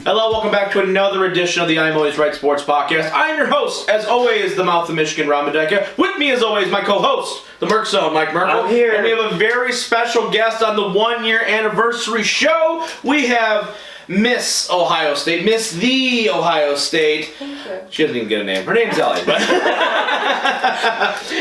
Hello, welcome back to another edition of the I'm Always Right Sports Podcast. I am your host, as always, the Mouth of Michigan, Rob Medeka. With me, as always, my co-host, the Merc Zone, Mike Merkel. I'm here. And we have a very special guest on the 1-year anniversary show. We have Miss Ohio State, Miss the Ohio State. Thank you. She doesn't even get a name. Her name's Ellie. But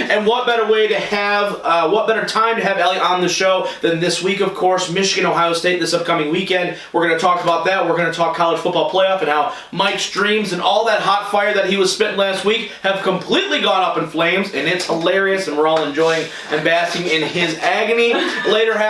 and what better way to have, what better time to have Ellie on the show than this week, of course, Michigan, Ohio State, this upcoming weekend. We're going to talk about that. We're going to talk college football playoff and how Mike's dreams and all that hot fire that he was spitting last week have completely gone up in flames, and it's hilarious, and we're all enjoying and basking in his agony.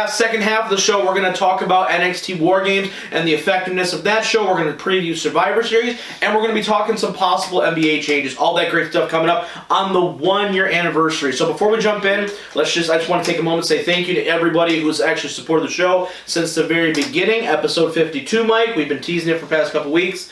Second half of the show, we're going to talk about NXT War Games and the effectiveness of that show. We're going to preview Survivor Series, and we're going to be talking some possible NBA changes, all that great stuff coming up on the 1-year anniversary. So before we jump in, I just want to take a moment to say thank you to everybody who's actually supported the show since the very beginning. Episode 52, Mike. We've been teasing it for the past couple weeks.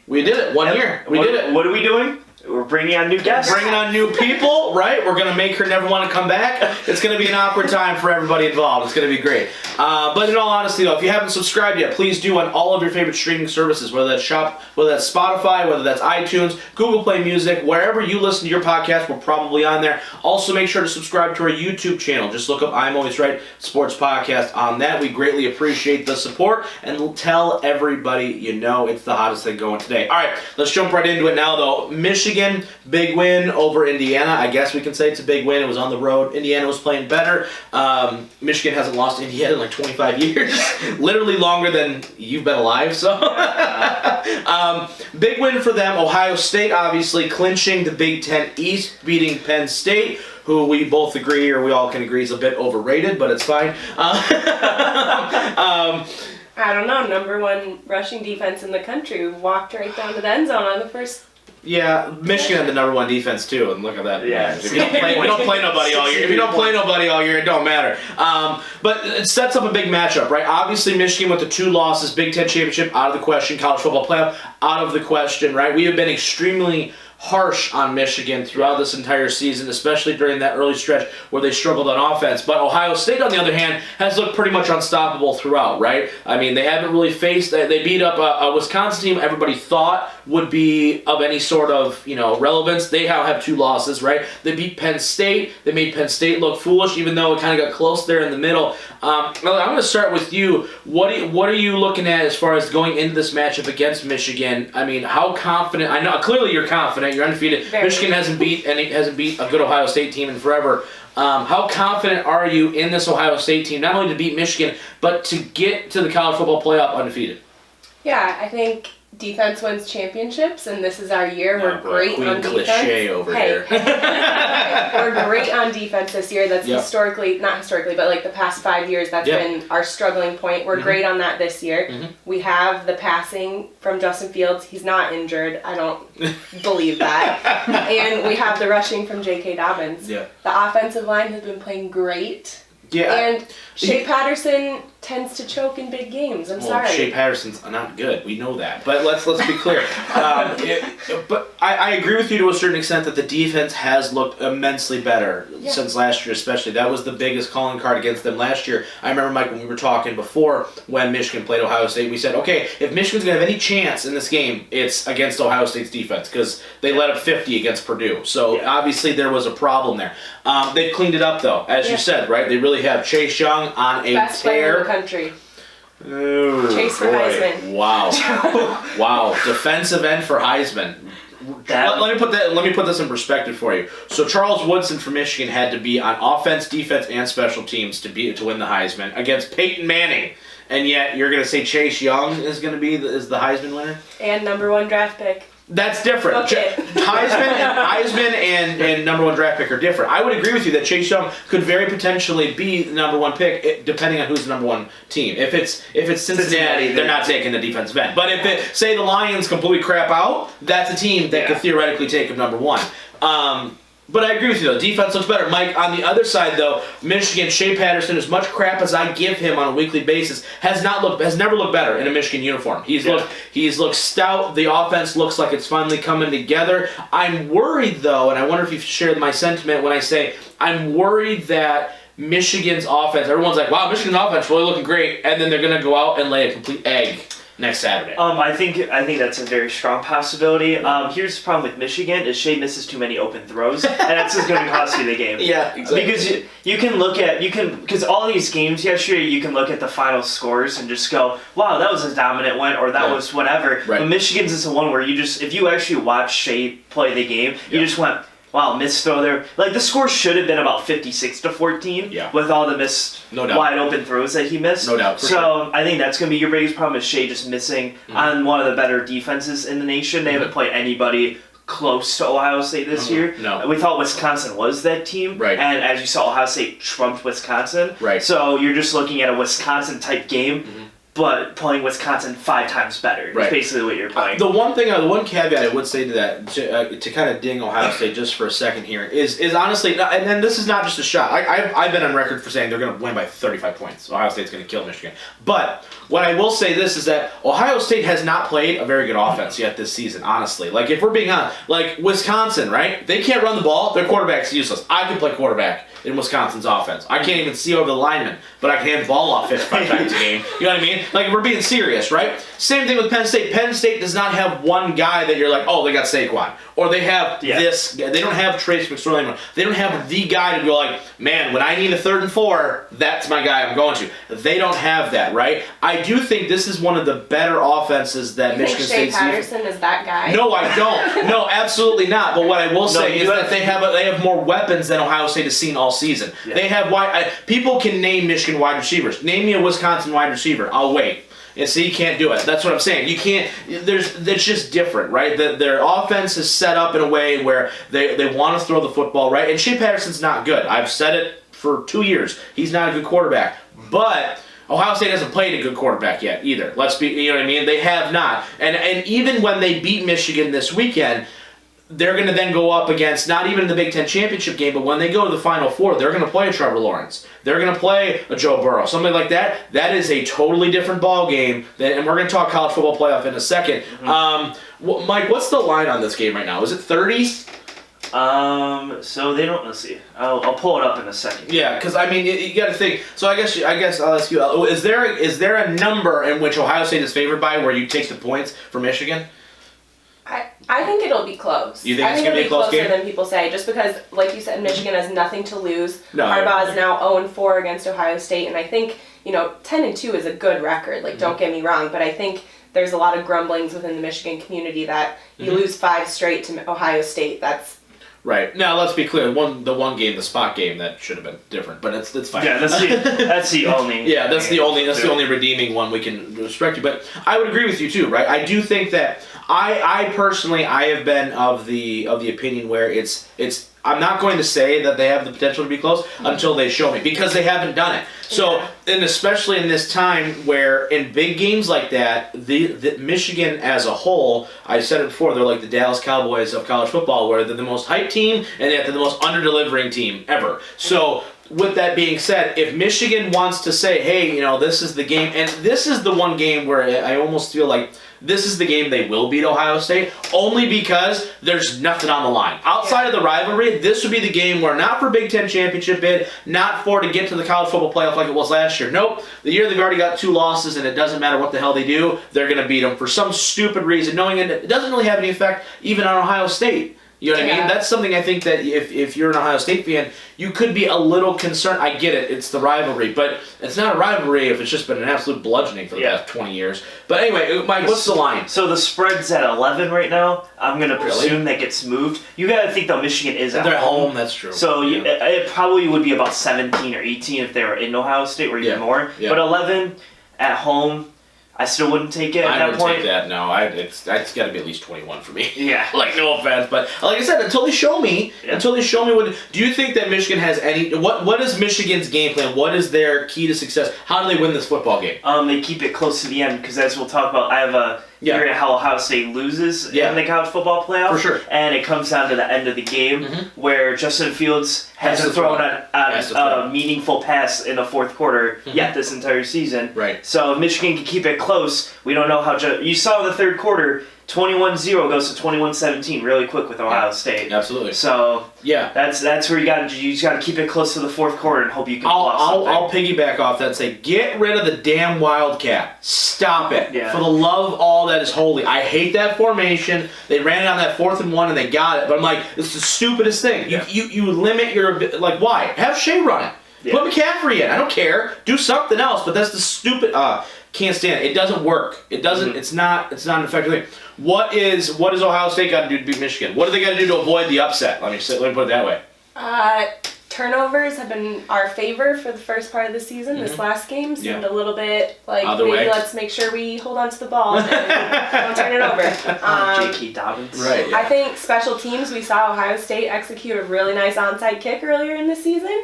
We did it. 1 year. We did it. What are we doing? We're bringing on new guests. Bringing on new people, right? We're going to make her never want to come back. It's going to be an awkward time for everybody involved. It's going to be great. But in all honesty, though, if you haven't subscribed yet, please do on all of your favorite streaming services, whether that's Spotify, whether that's iTunes, Google Play Music, wherever you listen to your podcast, we're probably on there. Also, make sure to subscribe to our YouTube channel. Just look up I'm Always Right Sports Podcast on that. We greatly appreciate the support, and tell everybody you know it's the hottest thing going today. All right, let's jump right into it now, though. Michigan, big win over Indiana. I guess we can say it's a big win. It was on the road. Indiana was playing better. Michigan hasn't lost to Indiana in like 25 years. Literally longer than you've been alive. So, big win for them. Ohio State obviously clinching the Big Ten East, beating Penn State, who we both agree, or we all can agree, is a bit overrated, but it's fine. I don't know, number one rushing defense in the country. We walked right down to the end zone on the first. Yeah, Michigan had the number one defense too, and look at that. Yeah. If you don't play nobody all year, it don't matter. But it sets up a big matchup, right? Obviously, Michigan with the 2 losses, Big Ten championship out of the question, college football playoff out of the question, right? We have been extremely harsh on Michigan throughout this entire season, especially during that early stretch where they struggled on offense. But Ohio State, on the other hand, has looked pretty much unstoppable throughout, right? I mean, they haven't really faced... They beat up a Wisconsin team everybody thought would be of any sort of, relevance. They now have 2 losses, right? They beat Penn State. They made Penn State look foolish, even though it kind of got close there in the middle. I'm going to start with you. What are you looking at as far as going into this matchup against Michigan? I mean, how confident... I know, clearly you're confident. You're undefeated. Very. Michigan hasn't beat a good Ohio State team in forever. How confident are you in this Ohio State team, not only to beat Michigan, but to get to the college football playoff undefeated? Yeah, I think defense wins championships, and this is our year. We're great on defense. Cliche over here. We're great on defense this year. That's not historically, but like the past 5 years, that's been our struggling point. We're great on that this year. Mm-hmm. We have the passing from Justin Fields. He's not injured. I don't believe that. And we have the rushing from J.K. Dobbins. Yeah. The offensive line has been playing great. Yeah. And Shea Patterson tends to choke in big games. I'm sorry. Shea Patterson's not good. We know that. But let's be clear. But I agree with you to a certain extent that the defense has looked immensely better since last year, especially. That was the biggest calling card against them last year. I remember, Mike, when we were talking before when Michigan played Ohio State, we said, okay, if Michigan's going to have any chance in this game, it's against Ohio State's defense because they let up 50 against Purdue. So obviously there was a problem there. They've cleaned it up, though, as you said, right? They really have. Chase Young on a best tear. Player in the country. Oh, Chase for Heisman. Wow. Wow. Defensive end for Heisman. Let me put this in perspective for you. So Charles Woodson for Michigan had to be on offense, defense, and special teams to win the Heisman against Peyton Manning. And yet you're going to say Chase Young is going to be the Heisman winner? And number 1 draft pick. That's different. Okay. Heisman and number 1 draft pick are different. I would agree with you that Chase Young could very potentially be the number 1 pick, depending on who's the number 1 team. If it's Cincinnati, they're not taking the defensive end. But if say the Lions completely crap out, that's a team that could theoretically take him number 1. But I agree with you, though. Defense looks better. Mike, on the other side, though, Michigan, Shea Patterson, as much crap as I give him on a weekly basis, has never looked better in a Michigan uniform. He's looked stout. The offense looks like it's finally coming together. I'm worried, though, and I wonder if you've shared my sentiment when I say I'm worried that Michigan's offense, everyone's like, wow, Michigan's offense really looking great, and then they're going to go out and lay a complete egg next Saturday. I think that's a very strong possibility. Here's the problem with Michigan is Shea misses too many open throws, and that's just going to cost you the game. Yeah, exactly. Because because all these games yesterday, you can look at the final scores and just go, wow, that was a dominant win, or that was whatever. Right. But Michigan's is the one where if you actually watch Shea play the game, you just went, wow, missed throw there. Like, the score should have been about 56-14 with all the missed wide open throws that he missed. No doubt. I think that's going to be your biggest problem is Shea just missing on one of the better defenses in the nation. They haven't played anybody close to Ohio State this year. No. We thought Wisconsin was that team. Right. And as you saw, Ohio State trumped Wisconsin. Right. So you're just looking at a Wisconsin-type game. But playing Wisconsin 5 times better is basically what you're playing. The one caveat I would say to that, to kind of ding Ohio State just for a second here, is honestly, and then this is not just a shot. I've been on record for saying they're going to win by 35 points. Ohio State's going to kill Michigan. But what I will say this is that Ohio State has not played a very good offense yet this season, honestly. Like, if we're being honest, like Wisconsin, right? They can't run the ball. Their quarterback's useless. I can play quarterback in Wisconsin's offense. I can't even see over the lineman, but I can hand the ball off 55 times a game. You know what I mean? Like, we're being serious, right? Same thing with Penn State. Penn State does not have one guy that you're like, oh, they got Saquon. Or they have this. They don't have Trace McSorley anymore. They don't have the guy to go like, man, when I need a 3rd and 4, that's my guy I'm going to. They don't have that, right? I do think this is one of the better offenses that Michigan State's. Shea Patterson is that guy? No, I don't. No, absolutely not. But what I will say is that they have more weapons than Ohio State has seen all season. Yeah. They have people can name Michigan wide receivers. Name me a Wisconsin wide receiver. I'll wait. And so you can't do it. That's what I'm saying. You can't. It's just different, right? Their offense is set up in a way where they want to throw the football, right? And Shea Patterson's not good. I've said it for 2 years. He's not a good quarterback. But Ohio State hasn't played a good quarterback yet either. You know what I mean? They have not. And even when they beat Michigan this weekend, they're going to then go up against, not even in the Big Ten championship game, but when they go to the Final Four, they're going to play a Trevor Lawrence. They're going to play a Joe Burrow. Something like that. That is a totally different ball game. And we're going to talk college football playoff in a second. Mike, what's the line on this game right now? Is it 30? So they don't. Let's see. I'll pull it up in a second. Yeah, because I mean, you got to think. So I guess I'll ask you: is there a number in which Ohio State is favored by where you take the points for Michigan? I think it'll be close. You think it's going to be a close game? Closer than people say, just because, like you said, Michigan has nothing to lose. No, Harbaugh is now 0-4 against Ohio State, and I think 10-2 is a good record. Like, don't get me wrong, but I think there's a lot of grumblings within the Michigan community that you lose 5 straight to Ohio State. That's right. Now let's be clear. The spot game that should have been different, but it's fine. Yeah, that's the only. Yeah, that's the only redeeming one we can respect you. But I would agree with you too, right? I do think that I personally have been of the opinion where it's I'm not going to say that they have the potential to be close until they show me, because they haven't done it. So, and especially in this time where in big games like that, the Michigan as a whole, I said it before, they're like the Dallas Cowboys of college football, where they're the most hyped team and they're the most under-delivering team ever. So, with that being said, if Michigan wants to say, hey, this is the game, and this is the one game where I almost feel like this is the game they will beat Ohio State, only because there's nothing on the line. Outside of the rivalry, this would be the game where not for Big Ten championship bid, not for to get to the college football playoff like it was last year. Nope. The year they've already got 2 losses, and it doesn't matter what the hell they do, they're going to beat them for some stupid reason, knowing it doesn't really have any effect even on Ohio State. You know what I mean? That's something I think that if you're an Ohio State fan, you could be a little concerned. I get it. It's the rivalry. But it's not a rivalry if it's just been an absolute bludgeoning for the past 20 years. But anyway, Mike, what's the line? So the spread's at 11 right now. I'm going to presume that gets moved. You got to think, though, Michigan is at home. They're at home. That's true. So it probably would be about 17 or 18 if they were in Ohio State, or even more. Yeah. But 11 at home, I still wouldn't take it at that point. I wouldn't take that, no. It's got to be at least 21 for me. Yeah. Like, no offense, but like I said, until they show me what... Do you think that Michigan has any... What is Michigan's game plan? What is their key to success? How do they win this football game? They keep it close to the end, because as we'll talk about, I have a... Hearing how Ohio State loses in the college football playoff. For sure. And it comes down to the end of the game where Justin Fields hasn't thrown a meaningful pass in the fourth quarter yet this entire season. Right. So if Michigan can keep it close, we don't know how... You saw in the third quarter, 21-0 goes to 21-17 really quick with Ohio State. Absolutely. So that's where you just got to keep it close to the fourth quarter and hope you can. I'll piggyback off that and say, get rid of the damn Wildcat. Stop it. Yeah. For the love of all that is holy. I hate that formation. They ran it on that 4th and 1 and they got it. But I'm like, it's the stupidest thing. Yeah. You limit your why? Have Shea run it. Yeah. Put McCaffrey in. I don't care. Do something else. But that's the stupid. Can't stand it. It doesn't work. It doesn't. It's not an effective thing. What is Ohio State got to do to beat Michigan? What do they got to do to avoid the upset? Let me put it that way. Turnovers have been our favor for the first part of the season. This last game seemed a little bit like maybe let's make sure we hold on to the ball and don't turn it over. J.K. Dobbins. Right. Yeah. I think special teams, we saw Ohio State execute a really nice onside kick earlier in the season.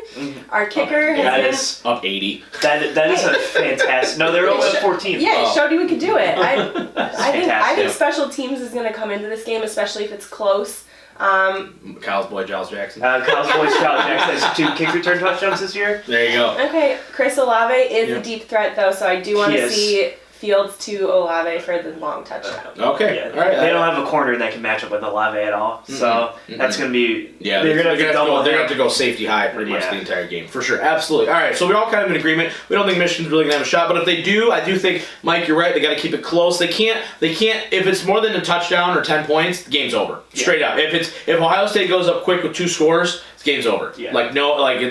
Our kicker has been up 80. That is a fantastic. No, they're over 14. Yeah, it showed you we could do it. I think special teams is going to come into this game, especially if it's close. Kyle's boy, Giles Jackson. Kyle's boy, Giles Jackson has 2 kick return touchdowns this year. There you go. Okay, Chris Olave is a deep threat, though, so I do want to see Fields to Olave for the long touchdown. Okay. Yeah. All right. They don't have a corner that can match up with Olave at all, so that's going to be... Yeah, they're going to have to go safety high pretty much the entire game, for sure. Absolutely. All right, so we're all kind of in agreement. We don't think Michigan's really going to have a shot, but if they do, I do think, Mike, you're right, they got to keep it close. They can't, if it's more than a touchdown or 10 points, the game's over. Straight up. If Ohio State goes up quick with 2 scores, game's over. Yeah.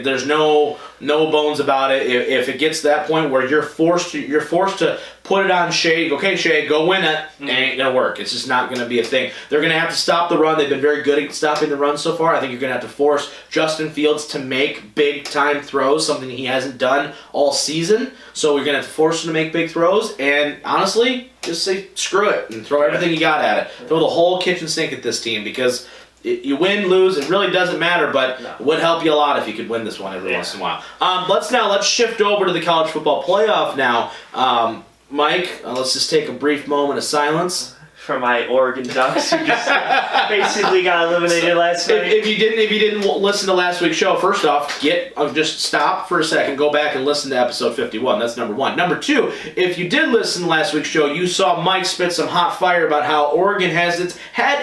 There's no bones about it. If it gets to that point where you're forced to put it on Shea, okay, Shea, go win it, it ain't gonna work. It's just not gonna be a thing. They're gonna have to stop the run. They've been very good at stopping the run so far. I think you're gonna have to force Justin Fields to make big time throws, something he hasn't done all season. So we're gonna have to force him to make big throws. And honestly, just say screw it and throw everything you got at it. Throw the whole kitchen sink at this team because. You win, lose, it really doesn't matter, but it would help you a lot if you could win this one every once in a while. Let's shift over to the college football playoff now. Mike, let's just take a brief moment of silence. For my Oregon Ducks, who just basically got eliminated last night. If you didn't listen to last week's show, first off, just stop for a second, go back and listen to episode 51. That's number 1. Number 2, if you did listen to last week's show, you saw Mike spit some hot fire about how Oregon had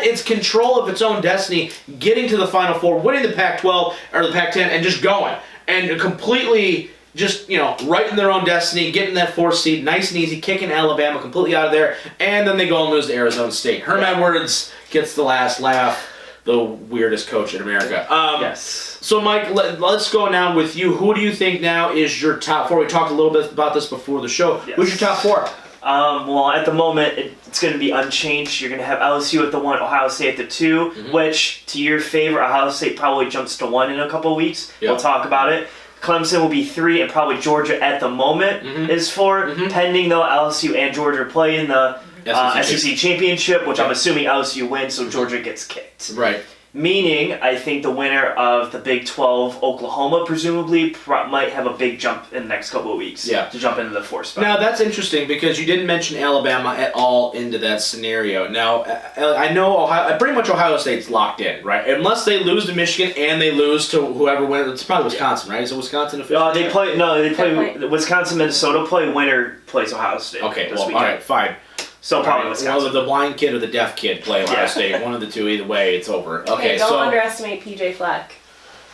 its control of its own destiny, getting to the Final Four, winning the Pac-12 or the Pac-10, and just going and completely. Just, right in their own destiny, getting that 4th seed, nice and easy, kicking Alabama completely out of there, and then they go and lose to Arizona State. Herm Edwards gets the last laugh, the weirdest coach in America. Yes. So, Mike, let's go now with you. Who do you think now is your top 4? We talked a little bit about this before the show. Yes. Who's your top 4? Well, at the moment, it's going to be unchanged. You're going to have LSU at the 1, Ohio State at the 2, which, to your favor, Ohio State probably jumps to 1 in a couple of weeks. Yep. We'll talk about it. Clemson will be 3, and probably Georgia at the moment is 4, pending though LSU and Georgia play in the SEC Championship, which I'm assuming LSU wins, so Georgia gets kicked. Right. Meaning, I think the winner of the Big 12, Oklahoma, presumably, might have a big jump in the next couple of weeks to jump into the 4th spot. Now, that's interesting because you didn't mention Alabama at all into that scenario. Now, I know pretty much Ohio State's locked in, right? Unless they lose to Michigan and they lose to whoever wins. It's probably Wisconsin, right? Is it Wisconsin official? They play Wisconsin, Minnesota play. Winner plays Ohio State. Okay, well, all right, fine. So probably Wisconsin. The blind kid or the deaf kid play Ohio State. One of the two, either way, it's over. Okay, don't underestimate PJ Fleck.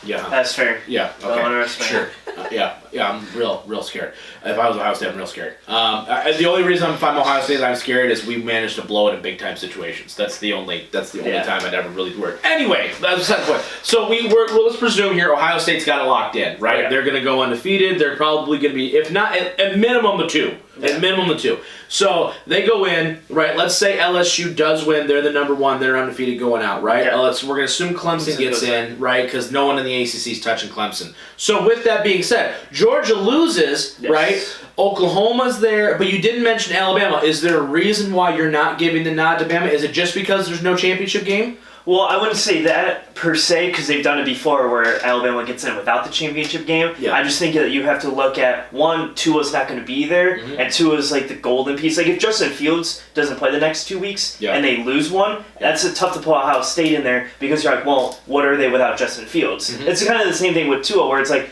Yeah. That's fair. Yeah, okay. Don't underestimate. Sure. Yeah, I'm real scared. If I was Ohio State, I'm real scared. The only reason if I'm Ohio State I'm scared is we managed to blow it in big time situations. That's the only time I'd ever really work. Anyway, that's the point. So let's presume here Ohio State's got it locked in, right? Yeah. They're going to go undefeated. They're probably going to be, if not at minimum, the 2. Yeah. At minimum, the 2. So they go in, right? Let's say LSU does win. They're the number 1. They're undefeated going out, right? Yeah. We're going to assume Clemson gets in, right? Because no one in the ACC is touching Clemson. So with that being said, Georgia loses, right? Oklahoma's there, but you didn't mention Alabama. Is there a reason why you're not giving the nod to Bama? Is it just because there's no championship game? Well, I wouldn't say that per se because they've done it before where Alabama gets in without the championship game. Yeah. I just think that you have to look at, 1, Tua's not going to be there, and Tua's like the golden piece. Like if Justin Fields doesn't play the next 2 weeks and they lose one, that's tough to pull Ohio State in there because you're like, well, what are they without Justin Fields? It's kind of the same thing with Tua where it's like,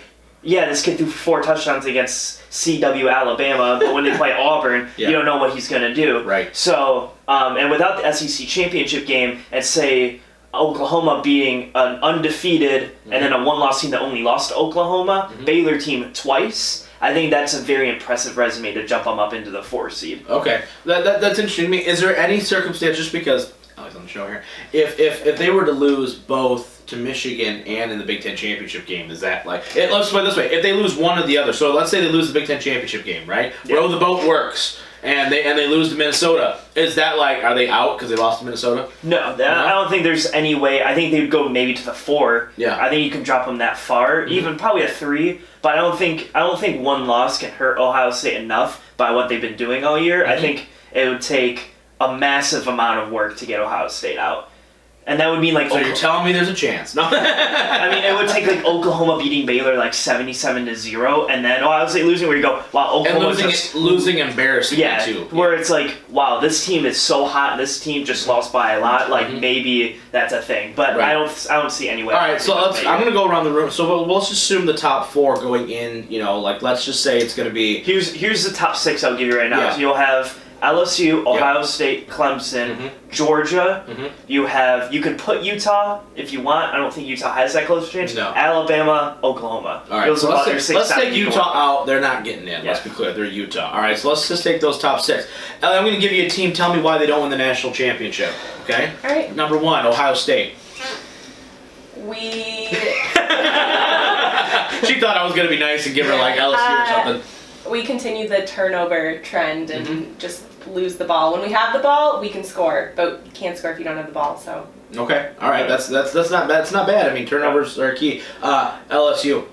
this kid threw 4 touchdowns against CW Alabama, but when they play Auburn, you don't know what he's going to do. Right. So, and without the SEC championship game, and say Oklahoma being an undefeated and then a one-loss team that only lost to Oklahoma, Baylor team twice, I think that's a very impressive resume to jump them up into the 4 seed. Okay, that's interesting to me. Is there any circumstance, just because Alex on the show here, if they were to lose both to Michigan and in the Big Ten championship game, is that like? Let's put it this way: if they lose one or the other, so let's say they lose the Big Ten championship game, right? Row the boat works. And they lose to Minnesota. Is that like, are they out because they lost to Minnesota? No, I don't think there's any way. I think they'd go maybe to the 4. Yeah. I think you can drop them that far, even probably a 3. But I don't think one loss can hurt Ohio State enough by what they've been doing all year. I think it would take a massive amount of work to get Ohio State out. And that would mean like. So you're telling me there's a chance? No. I mean, it would take like Oklahoma beating Baylor like 77-0, and then Ohio State losing, where you go, wow, Oklahoma losing embarrassing too. Where it's like, wow, this team is so hot, and this team just lost by a lot. Like maybe that's a thing, but I don't see any way. All right, so I'm gonna go around the room. So we'll just assume the top 4 going in. You know, like let's just say it's gonna be. Here's the top 6 I'll give you right now. Yeah. So you'll have LSU, Ohio State, Clemson, Georgia. You can put Utah if you want. I don't think Utah has that close change. No. Alabama, Oklahoma. All right, so let's take Utah out. They're not getting in. Let's be clear. They're Utah. All right, so let's just take those top 6. Ellie, I'm going to give you a team. Tell me why they don't win the national championship. Okay? All right. Number 1, Ohio State. She thought I was going to be nice and give her like LSU or something. We continue the turnover trend and just lose the ball. When we have the ball, we can score, but you can't score if you don't have the ball. So. Okay, all right, that's not bad. I mean, turnovers are key. LSU.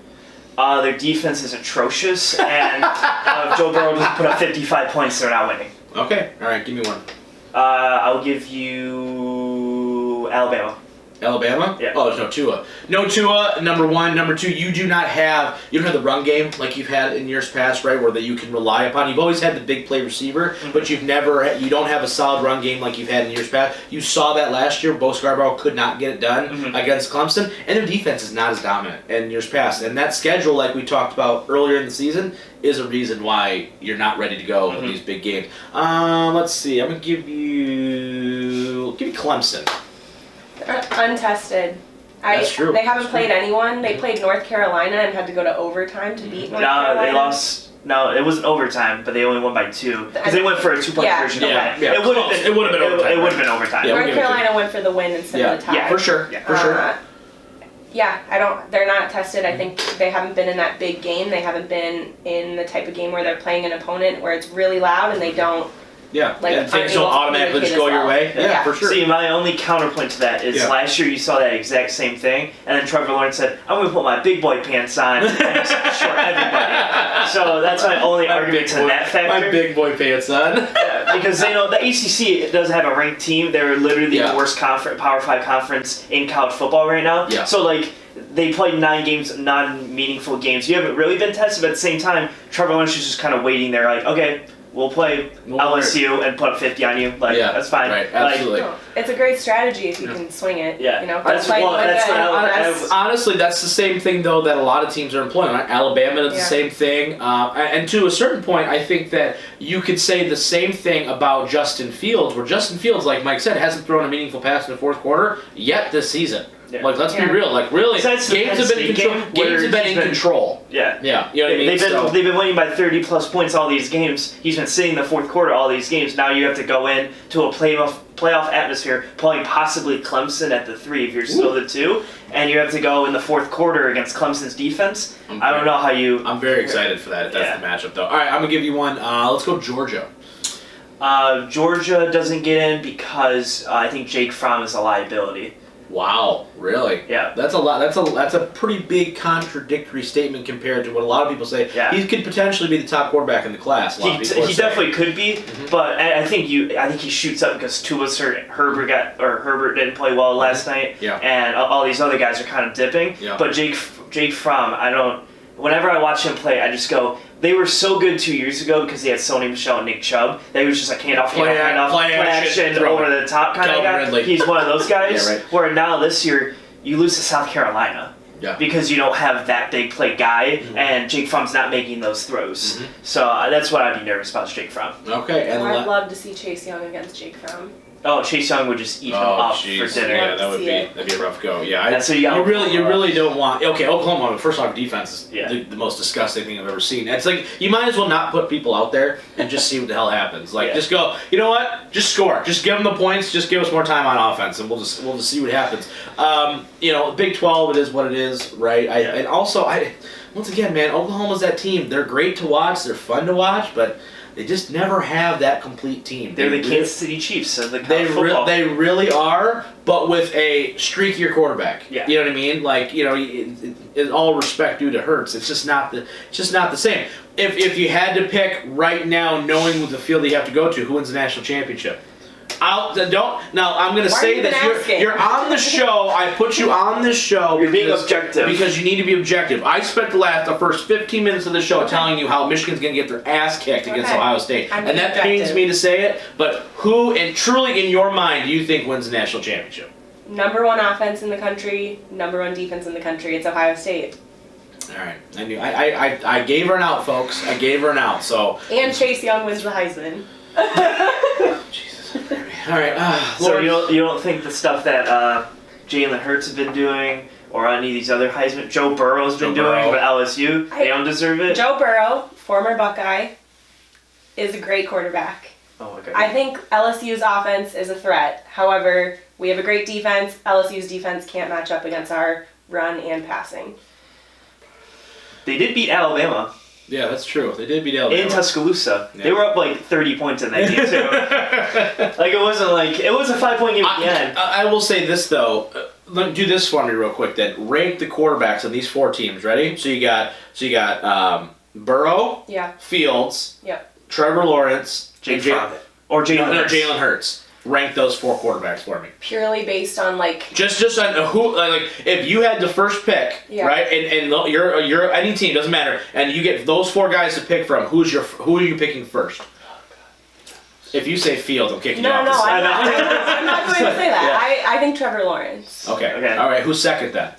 Their defense is atrocious, and if Joe Burrow doesn't put up 55 points, they're not winning. Okay, all right, give me one. I'll give you Alabama. Alabama? Yeah. Oh, there's no Tua. No Tua, number 1. Number 2, you don't have the run game like you've had in years past, right, where that you can rely upon. You've always had the big play receiver, but you don't have a solid run game like you've had in years past. You saw that last year. Bo Scarborough could not get it done against Clemson, and their defense is not as dominant in years past. And that schedule, like we talked about earlier in the season, is a reason why you're not ready to go in these big games. Let's see. I'm going to give you Clemson. Untested. That's true. They haven't played anyone. They played North Carolina and had to go to overtime to beat North Carolina. They lost. No, it wasn't overtime, but they only won by 2 because they went for a 2-point conversion. It would have been overtime. It would have been overtime. North Carolina went for the win instead of the tie. Yeah, for sure. For sure. They're not tested. I think they haven't been in that big game. They haven't been in the type of game where they're playing an opponent where it's really loud and they don't. Yeah, and things don't automatically just go your way. Yeah, for sure. See, my only counterpoint to that is last year you saw that exact same thing, and then Trevor Lawrence said, I'm going to put my big boy pants on and just short everybody. So that's my only argument to that factor. My big boy pants on. Because, the ACC doesn't have a ranked team. They're literally the worst Power 5 conference in college football right now. Yeah. So, they played 9 games, non-meaningful games. You haven't really been tested, but at the same time, Trevor Lawrence is just kind of waiting there like, okay, we'll play LSU and put up 50 on you. That's fine. Right, absolutely. It's a great strategy if you can swing it. Yeah. Honestly, that's the same thing, though, that a lot of teams are employing. Right? Alabama does the same thing. And to a certain point, I think that you could say the same thing about Justin Fields, where Justin Fields, like Mike said, hasn't thrown a meaningful pass in the fourth quarter yet this season. Yeah. Let's be real. Really, games have been in control. Yeah. Yeah. You know what I mean? They've been winning by 30-plus points all these games. He's been sitting in the fourth quarter all these games. Now you have to go in to a playoff atmosphere, playing possibly Clemson at the 3 if you're still the 2, and you have to go in the fourth quarter against Clemson's defense. I don't know how you... I'm very excited for that if that's the matchup, though. All right, I'm going to give you one. Let's go Georgia. Georgia doesn't get in because I think Jake Fromm is a liability. Wow, really? Yeah. That's a lot. That's a pretty big contradictory statement compared to what a lot of people say. Yeah. He could potentially be the top quarterback in the class. He definitely could be, but I think he shoots up because Tua's hurt. Herbert didn't play well last night. Yeah. And all these other guys are kind of dipping. Yeah. But Jake Fromm, whenever I watch him play, I just go, they were so good 2 years ago because they had Sony Michel and Nick Chubb. They was just like hand off, play action, over the top kind of guy. Ridley. He's one of those guys. Yeah, right. Where now this year, you lose to South Carolina. Yeah. Because you don't have that big play guy, and Jake Fromm's not making those throws. So that's what I'd be nervous about, Jake Fromm. Okay. And I'd love to see Chase Young against Jake Fromm. Oh, Chase Young would just eat him up for dinner. Yeah, that'd be a rough go. Yeah, that's what you really don't want. Okay, Oklahoma. First off, defense is the most disgusting thing I've ever seen. It's like you might as well not put people out there and just see what the hell happens. Like just go. You know what? Just score. Just give them the points. Just give us more time on offense, and we'll just see what happens. Big 12. It is what it is, right? And also once again, man, Oklahoma's that team. They're great to watch. They're fun to watch, but they just never have that complete team. They're the Kansas City Chiefs of the college football. They really are, but with a streakier quarterback. Yeah. You know what I mean? Like, in all respect due to Hurts, it's just not the same. If you had to pick right now, knowing the field you have to go to, who wins the national championship? Now I'm going to say that you're on the show. I put you on this show. You're being objective because you need to be objective. I spent the first 15 minutes of the show telling you how Michigan's going to get their ass kicked against Ohio State, and that pains me to say it. But who, and truly in your mind, do you think wins the national championship? Number 1 offense in the country, number 1 defense in the country. It's Ohio State. All right, I knew. I gave her an out, folks. I gave her an out. So. And Chase Young wins the Heisman. Jesus. All right. So you don't think the stuff that Jalen Hurts has been doing, or any of these other Heisman, Joe Burrow's been doing, but LSU, they don't deserve it? Joe Burrow, former Buckeye, is a great quarterback. Oh, okay. I think LSU's offense is a threat. However, we have a great defense. LSU's defense can't match up against our run and passing. They did beat Alabama. Yeah, that's true. They did beat Alabama. In Tuscaloosa. Yeah. They were up like 30 points in that game, too. It was a 5-point game at the end. I will say this, though. Let me do this for me real quick, then. Rank the quarterbacks of these 4 teams. Ready? So you got Burrow, Fields, Trevor Lawrence, Jalen Hurts. Rank those 4 quarterbacks for me. Purely based on just on who, if you had the first pick, right, and you're any team, doesn't matter, and you get those 4 guys to pick from, who are you picking first? If you say Fields, I'm kicking you off. I'm not going to say that. I think Trevor Lawrence. Okay. All right. Who's second then?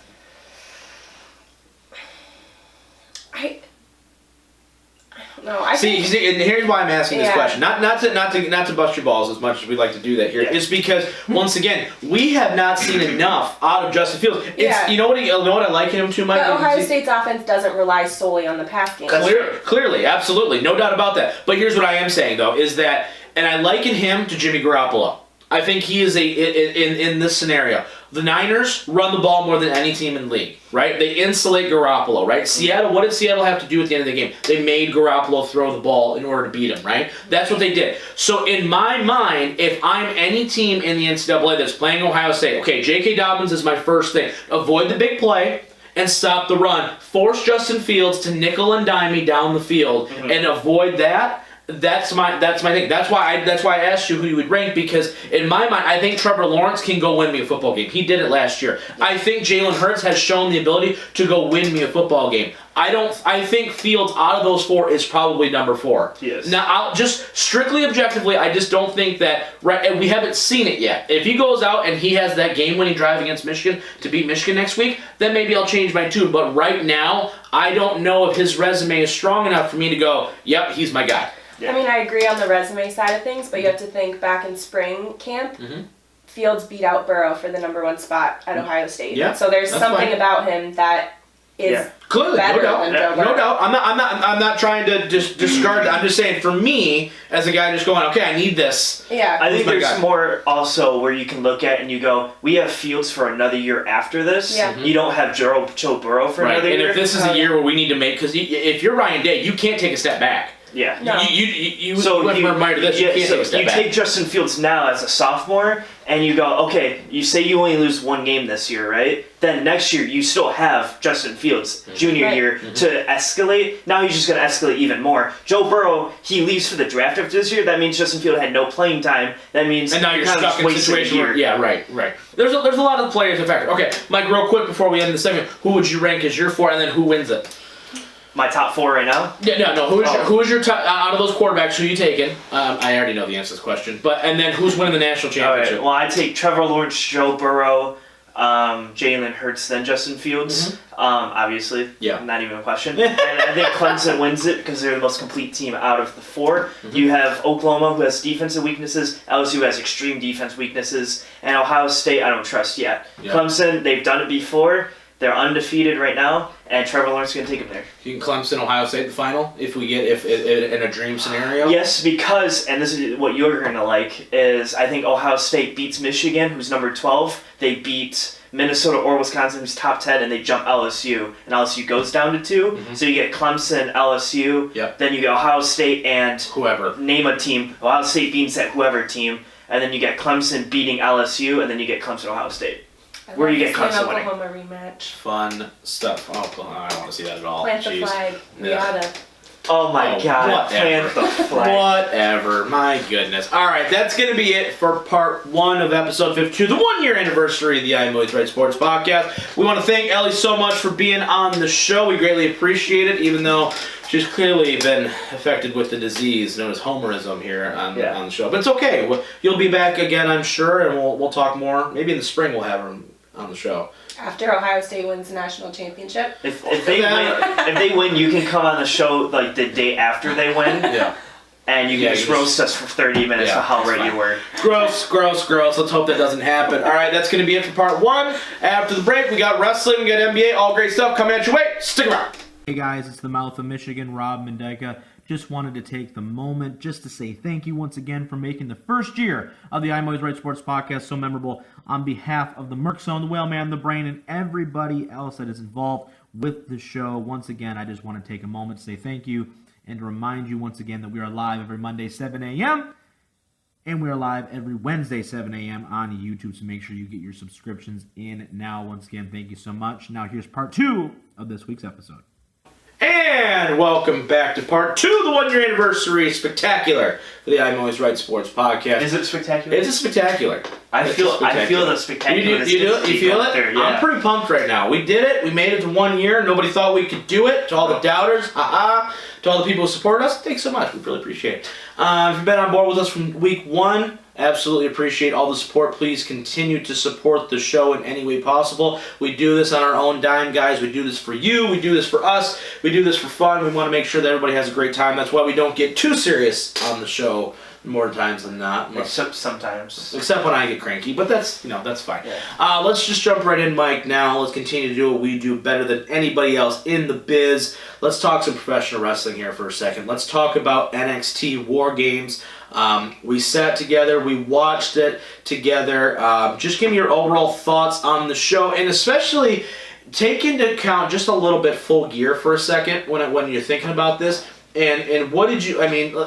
No, see, and here's why I'm asking this question. Not to bust your balls as much as we like to do that here. It's because once again we have not seen enough out of Justin Fields. You know what I like him too, Mike. But Ohio State's offense doesn't rely solely on the pass game. Clearly, absolutely, no doubt about that. But here's what I am saying though is that, and I liken him to Jimmy Garoppolo. I think he is in this scenario. The Niners run the ball more than any team in the league, right? They insulate Garoppolo, right? Seattle, what did Seattle have to do at the end of the game? They made Garoppolo throw the ball in order to beat him, right? That's what they did. So in my mind, if I'm any team in the NCAA that's playing Ohio State, okay, J.K. Dobbins is my first thing. Avoid the big play and stop the run. Force Justin Fields to nickel and dime me down the field and avoid that. That's my thing. That's why I asked you who you would rank, because in my mind I think Trevor Lawrence can go win me a football game. He did it last year. I think Jalen Hurts has shown the ability to go win me a football game. I think Fields out of those 4 is probably number 4. Yes. Now, I'll just strictly objectively, I just don't think that and we haven't seen it yet. If he goes out and he has that game-winning drive against Michigan to beat Michigan next week, then maybe I'll change my tune. But right now, I don't know if his resume is strong enough for me to go, yep, he's my guy. Yeah. I mean, I agree on the resume side of things, but you have to think back in spring camp, Fields beat out Burrow for the number 1 spot at Ohio State. Yeah, so there's something about him that is clearly better than Joe Burrow. No doubt. I'm not trying to just discard it. I'm just saying, for me, as a guy just going, okay, I need this. Yeah. I think there's more also where you can look at and you go, we have Fields for another year after this. Yeah. You don't have Joe Burrow for another year. And if this is a year where we need to make, because if you're Ryan Day, you can't take a step back. Yeah. No. You admire this. You can't take a step back. Take Justin Fields now as a sophomore, and you go, okay, you say you only lose 1 game this year, right? Then next year you still have Justin Fields, junior year, to escalate. Now he's just going to escalate even more. Joe Burrow, he leaves for the draft after this year. That means Justin Fields had no playing time. That means and now you're stuck in a situation where right. There's a lot of players in factor. Okay, Mike, real quick before we end the segment, who would you rank as your 4, and then who wins it? My top 4 right now? Yeah, no. Who is your top out of those quarterbacks? Who are you taking? I already know the answer to this question. And then who's winning the national championship? All right. Well, I take Trevor Lawrence, Joe Burrow, Jalen Hurts than Justin Fields. Obviously, not even a question. And I think Clemson wins it because they're the most complete team out of the 4. You have Oklahoma, who has defensive weaknesses. LSU has extreme defense weaknesses. And Ohio State, I don't trust yet. Clemson, they've done it before. They're undefeated right now, and Trevor Lawrence is going to take them there. You can Clemson, Ohio State, the final, if in a dream scenario? Yes, because, and this is what you're going to like, is I think Ohio State beats Michigan, who's number 12. They beat Minnesota or Wisconsin, who's top 10, and they jump LSU, and LSU goes down to 2. So you get Clemson, LSU, then you get Ohio State and whoever. Name a team. Ohio State beats that whoever team, and then you get Clemson beating LSU, and then you get Clemson, Ohio State. Where do you get Clemson winning? Oklahoma rematch. Fun stuff. Oh, I don't want to see that at all. Plant the flag. We gotta. Oh my God! Whatever. Plant the flag. Whatever. My goodness. All right, that's going to be it for part 1 of episode 52, the 1-year anniversary of the I'm Always Right Sports podcast. We want to thank Ellie so much for being on the show. We greatly appreciate it, even though she's clearly been affected with the disease known as homerism here on the show. But it's okay. You'll be back again, I'm sure, and we'll talk more. Maybe in the spring we'll have her on the show. After Ohio State wins the national championship. If they win, you can come on the show like the day after they win. And you can just roast us for 30 minutes for how ready you were. Gross. Let's hope that doesn't happen. All right, that's going to be it for part 1. After the break, we got wrestling, we got NBA, all great stuff coming at you. Wait, stick around. Hey guys, it's the Mouth of Michigan, Rob Mendeca. Just wanted to take the moment just to say thank you once again for making the first year of the I'm Always Right Sports podcast so memorable on behalf of the Merc Zone, the Whaleman, the Brain, and everybody else that is involved with the show. Once again, I just want to take a moment to say thank you and to remind you once again that we are live every Monday, 7 a.m., and we are live every Wednesday, 7 a.m. on YouTube, so make sure you get your subscriptions in now. Once again, thank you so much. Now here's part 2 of this week's episode. And welcome back to part 2 of the 1-year anniversary spectacular for the I'm Always Right Sports podcast. Is it spectacular? It's a spectacular. I feel the spectacular. You do it? You feel it? There, yeah. I'm pretty pumped right now. We did it. We made it to 1 year. Nobody thought we could do it. To all the doubters, to all the people who support us, thanks so much. We really appreciate it. If you've been on board with us from week 1, absolutely appreciate all the support. Please continue to support the show in any way possible. We do this on our own dime, guys. We do this for you. We do this for us. We do this for fun. We want to make sure that everybody has a great time. That's why we don't get too serious on the show more times than not. Except sometimes. Except when I get cranky, but that's fine. Yeah. Let's just jump right in, Mike, now. Let's continue to do what we do better than anybody else in the biz. Let's talk some professional wrestling here for a second. Let's talk about NXT War Games. We sat together, we watched it together. Just give me your overall thoughts on the show, and especially take into account just a little bit Full Gear for a second when you're thinking about this. And what did you,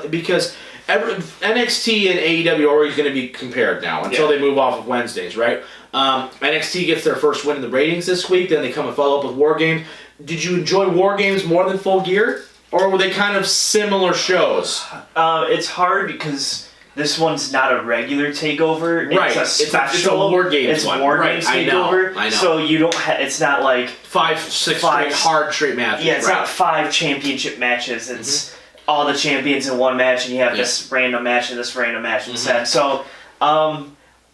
because NXT and AEW are always going to be compared now until they move off of Wednesdays, right? NXT gets their first win in the ratings this week, then they come and follow up with War Games. Did you enjoy War Games more than Full Gear? Or were they kind of similar shows? It's hard because this one's not a regular takeover. Right. It's a special. It's a War Games one. It's War Games takeover. I know. So you don't it's not like 6 straight hard straight matches. Yeah, it's not 5 championship matches. It's all the champions in one match, and you have this random match and this random match instead. So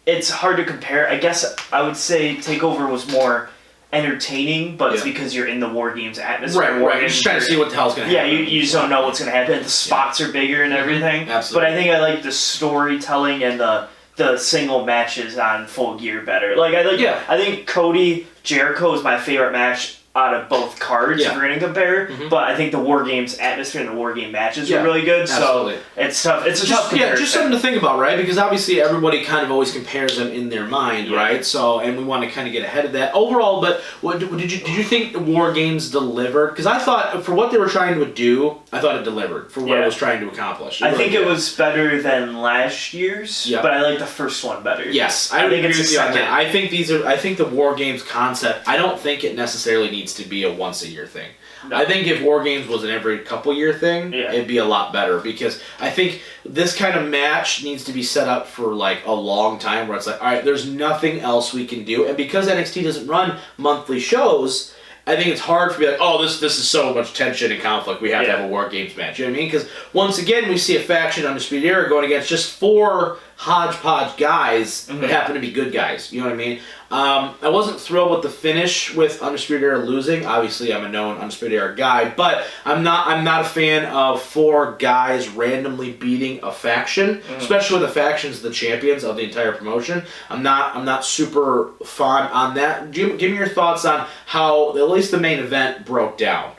it's hard to compare. I guess I would say TakeOver was more entertaining, but it's because you're in the War Games atmosphere. Right. You're just trying to see what the hell's going to happen. Yeah, you just don't know what's going to happen. The spots are bigger and everything. Absolutely. But I think I like the storytelling and the single matches on Full Gear better. I think Cody Jericho is my favorite match out of both cards if we're going to compare. But I think the War Games atmosphere and the War Game matches are really good. Absolutely. So it's tough. It's a tough comparison. Yeah, just something to think about, right? Because obviously everybody kind of always compares them in their mind, right? So, and we want to kind of get ahead of that overall. But did you think the War Games delivered? Because I thought for what they were trying to do, I thought it delivered for what it was trying to accomplish. I think it was better than last year's, but I like the first one better. Yes, I think agree with you on that. I think the War Games concept, I don't think it necessarily needs to be a once-a-year thing. No. I think if War Games was an every couple-year thing, it'd be a lot better, because I think this kind of match needs to be set up for like a long time, where it's like, all right, there's nothing else we can do, and because NXT doesn't run monthly shows, I think it's hard for me like, oh, this is so much tension and conflict, we have to have a War Games match. You know what I mean? Because once again, we see a faction, Undisputed Era, going against just 4 hodgepodge guys that happen to be good guys. You know what I mean? I wasn't thrilled with the finish with Undisputed Era losing. Obviously, I'm a known Undisputed Era guy, but I'm not a fan of 4 guys randomly beating a faction, especially when the faction's the champions of the entire promotion. I'm not super fond on that. Give me your thoughts on how at least the main event broke down.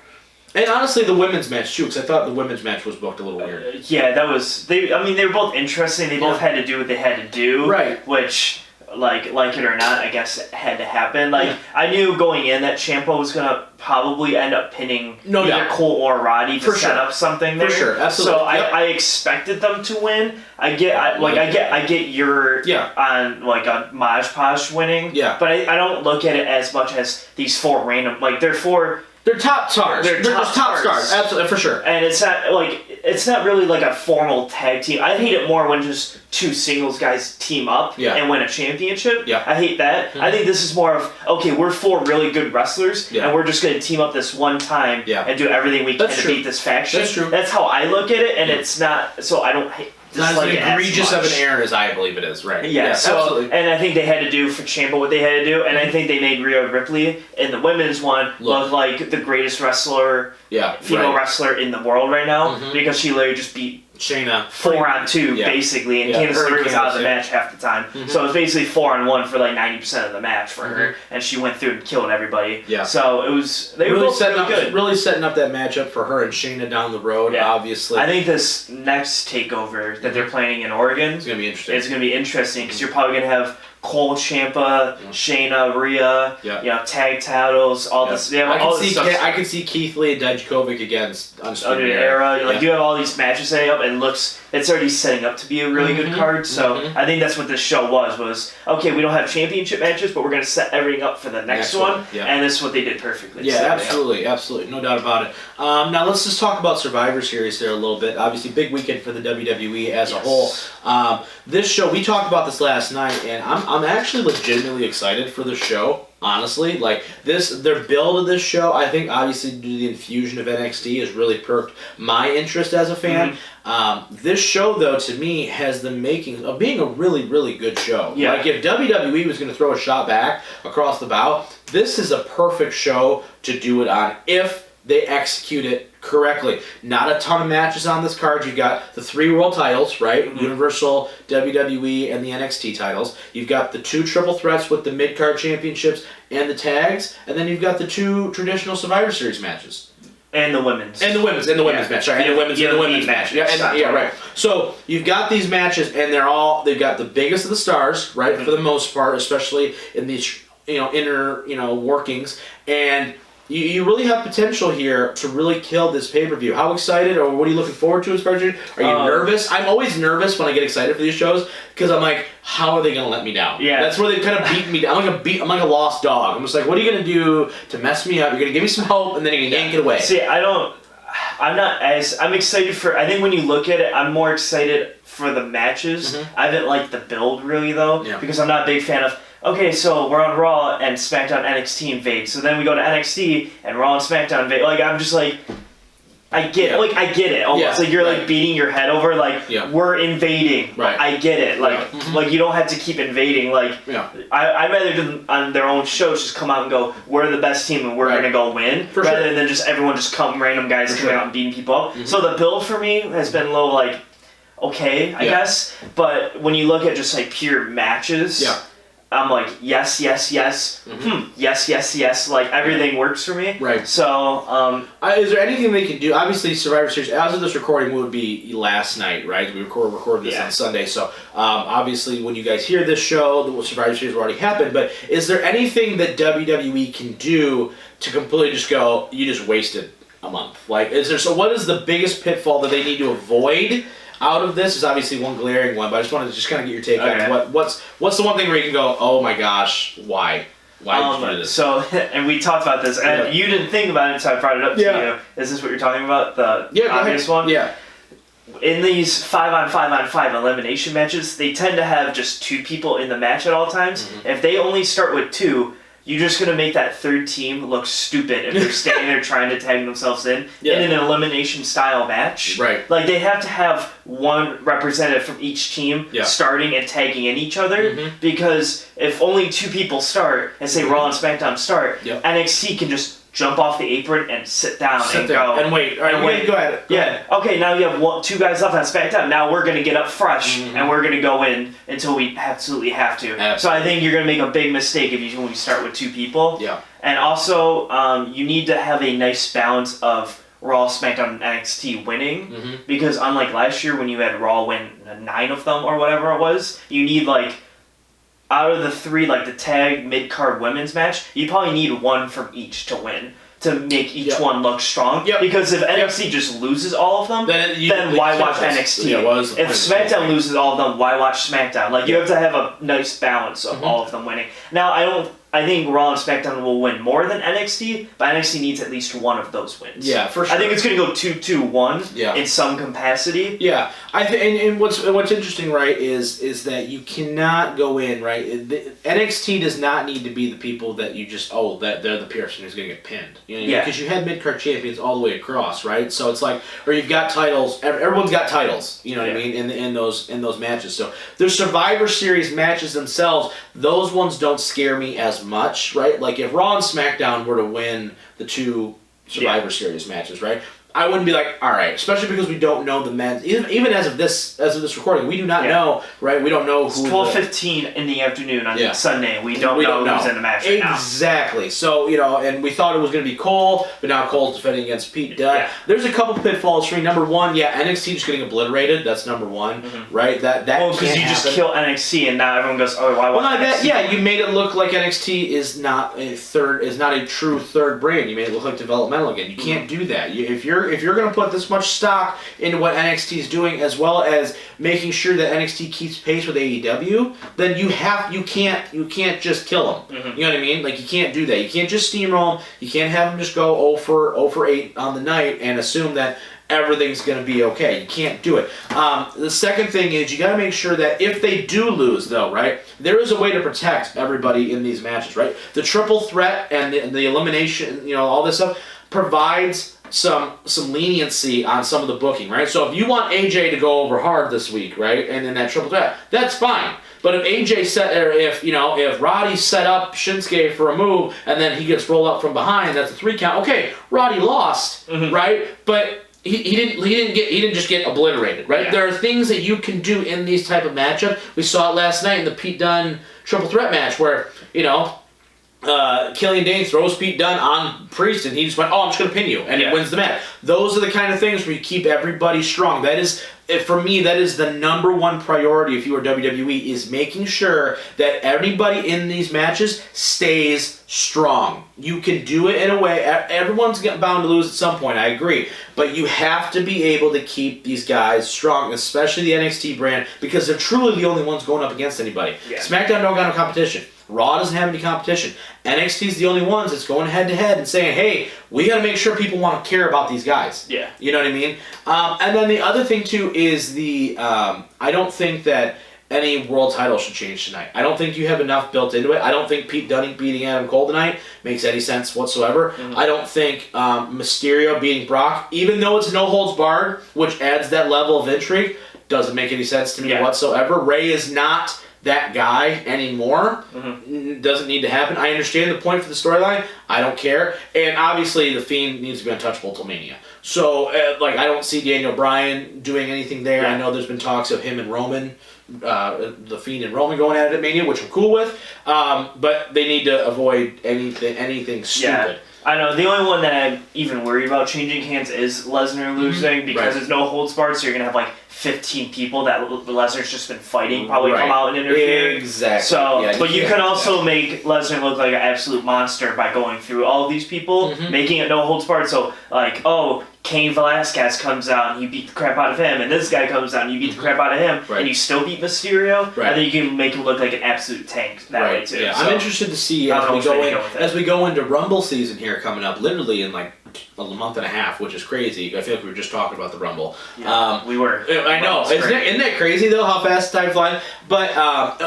And honestly, the women's match too, because I thought the women's match was booked a little weird. Yeah, that was. They were both interesting. They both had to do what they had to do, right? Which, like it or not, I guess it had to happen. I knew going in that Ciampa was gonna probably end up pinning either Cole or Roddy to set up something there. For sure, absolutely. So I expected them to win. I get your on on Maj Paj winning. Yeah. But I don't look at it as much as these 4 random they're 4. They're top stars. They're top stars. Absolutely, for sure. And it's not really like a formal tag team. I hate it more when just 2 singles guys team up and win a championship. Yeah. I hate that. I think this is more of, okay, we're 4 really good wrestlers, and we're just going to team up this one time and do everything we can to beat this faction. That's true. That's how I look at it, and it's not, so I don't hate. Not as egregious of an error as I believe it is, right? Yeah, so, absolutely. And I think they had to do for Ciampa what they had to do, and I think they made Rhea Ripley in the women's one look like the greatest wrestler, female wrestler in the world right now, because she literally just beat Shayna 4-on-2 basically, and Candice LeRae was out of the match half the time. So it was basically 4-on-1 for 90% of the match for her, and she went through and killed everybody. Yeah. So it was they were both really good. Really setting up that matchup for her and Shayna down the road. Obviously, I think this next takeover that they're planning in Oregon is going to be interesting. It's going to be interesting because you're probably going to have Cole, Ciampa, Shayna, Rhea, tag titles, all this. I can see Keith Lee and Dijakovic against Undisputed Era. You have all these matches setting up, and it's already setting up to be a really good card. So I think that's what this show was okay, we don't have championship matches, but we're going to set everything up for the next one. And this is what they did perfectly. Yeah, absolutely, no doubt about it. Now let's just talk about Survivor Series there a little bit. Obviously, big weekend for the WWE as a whole. This show, we talked about this last night, and I'm actually legitimately excited for the show. Honestly, their build of this show, I think obviously due to the infusion of NXT has really perked my interest as a fan. This show, though, to me, has the making of being a really, really good show. Yeah. Like, if WWE was going to throw a shot back across the bow, this is a perfect show to do it on if they execute it correctly. Not a ton of matches on this card. You've got the 3 world titles, right? Universal, WWE, and the NXT titles. You've got the 2 triple threats with the mid-card championships and the tags, and then you've got the 2 traditional Survivor Series matches. And the women's. And the women's match. Sorry, and the women's match. Right. So you've got these matches, and they've got the biggest of the stars, right, for the most part, especially in these inner workings, and you really have potential here to really kill this pay-per-view. How excited, or what are you looking forward to as far as are you nervous? I'm always nervous when I get excited for these shows because I'm like, how are they going to let me down? Yeah. That's where they kind of beat me down. I'm like a lost dog. I'm just like, what are you going to do to mess me up? You're going to give me some hope, and then you're going to yank it away. See, I'm excited for, I think when you look at it, I'm more excited for the matches. I haven't liked the build really, though, because I'm not a big fan of, okay, so we're on Raw and SmackDown NXT invade. So then we go to NXT and Raw and SmackDown invade. I'm just like, I get it almost. You're beating your head over, we're invading. Right. I get it. You don't have to keep invading. I'd rather do on their own shows just come out and go, we're the best team and we're going to go win. Rather than just everyone just random guys coming out and beating people up. So the build for me has been low, okay, I guess. But when you look at just pure matches, I'm like, yes. Yes. Everything works for me. Right. So, is there anything they can do? Obviously, Survivor Series, as of this recording, would be last night, right? We recorded this on Sunday. So, obviously, when you guys hear this show, the Survivor Series already happened. But is there anything that WWE can do to completely just go, you just wasted a month? What is the biggest pitfall that they need to avoid out of this? Is obviously one glaring one, but I just wanted to just kind of get your take on what's the one thing where you can go, oh my gosh, why did you do this? So, and we talked about this, and you didn't think about it until I brought it up to you. Is this what you're talking about? The obvious one? Yeah. In these 5-on-5-on-5 elimination matches, they tend to have just 2 people in the match at all times. If they only start with 2, you're just going to make that third team look stupid if they're standing there trying to tag themselves in an elimination style match. Right. Like, they have to have one representative from each team starting and tagging in each other, because if only 2 people start, and say Raw and SmackDown start, NXT can just jump off the apron and sit down go. And wait. All right, wait. Go ahead. Okay, now you have 2 guys left on SmackDown. Now we're going to get up fresh, and we're going to go in until we absolutely have to. Absolutely. So I think you're going to make a big mistake when you start with 2 people. Yeah. And also, you need to have a nice balance of Raw, SmackDown, and NXT winning, because unlike last year when you had Raw win 9 of them or whatever it was, you need, like, out of the 3, like the tag mid-card women's match, you probably need 1 from each to win, to make each one look strong. Because if NXT just loses all of them, then why watch NXT? If SmackDown loses all of them, why watch SmackDown? Like, you have to have a nice balance of all of them winning. Now, I think Raw and SmackDown will win more than NXT, but NXT needs at least 1 of those wins. Yeah, for sure. I think it's going to go 2-2-1 in some capacity. Yeah, and what's interesting, right, is that you cannot go in, right. NXT does not need to be the people that you just that they're the person who's going to get pinned. Because you had mid-card champions all the way across, right? So it's like, or you've got titles. Everyone's got titles. You know what I mean? In those matches. So the Survivor Series matches themselves, those ones don't scare me as much, right? Like, if Raw and SmackDown were to win the 2 Survivor Series matches, right? I wouldn't be like, all right, especially because we don't know the men. Even as of this recording, we do not know, right? We don't know who. It's 12:15 in the afternoon on Sunday. We don't know who's in the match right now. Exactly. So, and we thought it was going to be Cole, but now Cole's defending against Pete Dunne. Yeah. There's a couple pitfalls for me. Number 1, NXT just getting oblitterated. That's number 1, right? That because you just kill NXT and now everyone goes, oh, why? Well, not that. Yeah, you made it look like NXT is not a true third brand. You made it look like developmental again. You can't do that. If you're going to put this much stock into what NXT is doing, as well as making sure that NXT keeps pace with AEW, then you can't just kill them. You know what I mean? Like, you can't do that. You can't just steamroll them. You can't have them just go 0 for 8 on the night and assume that everything's going to be okay. You can't do it. The second thing is, you got to make sure that if they do lose, though, right, there is a way to protect everybody in these matches, right? The triple threat and the elimination, all this stuff provides some leniency on some of the booking, right? So if you want AJ to go over hard this week, right, and in that triple threat, that's fine. But if if Roddy set up Shinsuke for a move and then he gets rolled up from behind, that's a 3 count. Okay, Roddy lost, right? But he didn't just get obliterated, right? Yeah. There are things that you can do in these type of matchups. We saw it last night in the Pete Dunne triple threat match where Killian Dane throws Pete Dunne on Priest, and he just went, I'm just going to pin you, and he wins the match. Those are the kind of things where you keep everybody strong. That is, for me, that is the number 1 priority if you are WWE, is making sure that everybody in these matches stays strong. You can do it in a way, everyone's bound to lose at some point, I agree, but you have to be able to keep these guys strong, especially the NXT brand, because they're truly the only ones going up against anybody. Yeah. SmackDown don't got no competition. Raw doesn't have any competition. NXT's the only ones that's going head-to-head and saying, hey, we got to make sure people want to care about these guys. Yeah. You know what I mean? And then the other thing, too, is I don't think that any world title should change tonight. I don't think you have enough built into it. I don't think Pete Dunne beating Adam Cole tonight makes any sense whatsoever. I don't think Mysterio beating Brock, even though it's no holds barred, which adds that level of intrigue, doesn't make any sense to me whatsoever. Ray is not that guy anymore. Doesn't need to happen. I understand the point for the storyline. I don't care. And obviously the Fiend needs to be untouchable till Mania. So I don't see Daniel Bryan doing anything there. I know there's been talks of him and Roman, the Fiend and Roman going at it at Mania, which I'm cool with. But they need to avoid anything stupid. Yeah. I know, the only one that I'm even worried about changing hands is Lesnar losing, because there's no holds barred, so you're going to have 15 people that Lesnar's just been fighting probably come out and interfere. Exactly. So, but you can also make Lesnar look like an absolute monster by going through all of these people, making it no holds barred. So, Cain Velasquez comes out and you beat the crap out of him, and this guy comes out and you beat the crap out of him, and you still beat Mysterio, and then you can make him look like an absolute tank that way too. Yeah. So, I'm interested to see as we go into Rumble season here coming up, literally in a month and a half, which is crazy. I feel like we were just talking about the Rumble. Yeah, we were. I know. Isn't that crazy, though, how fast time flies? But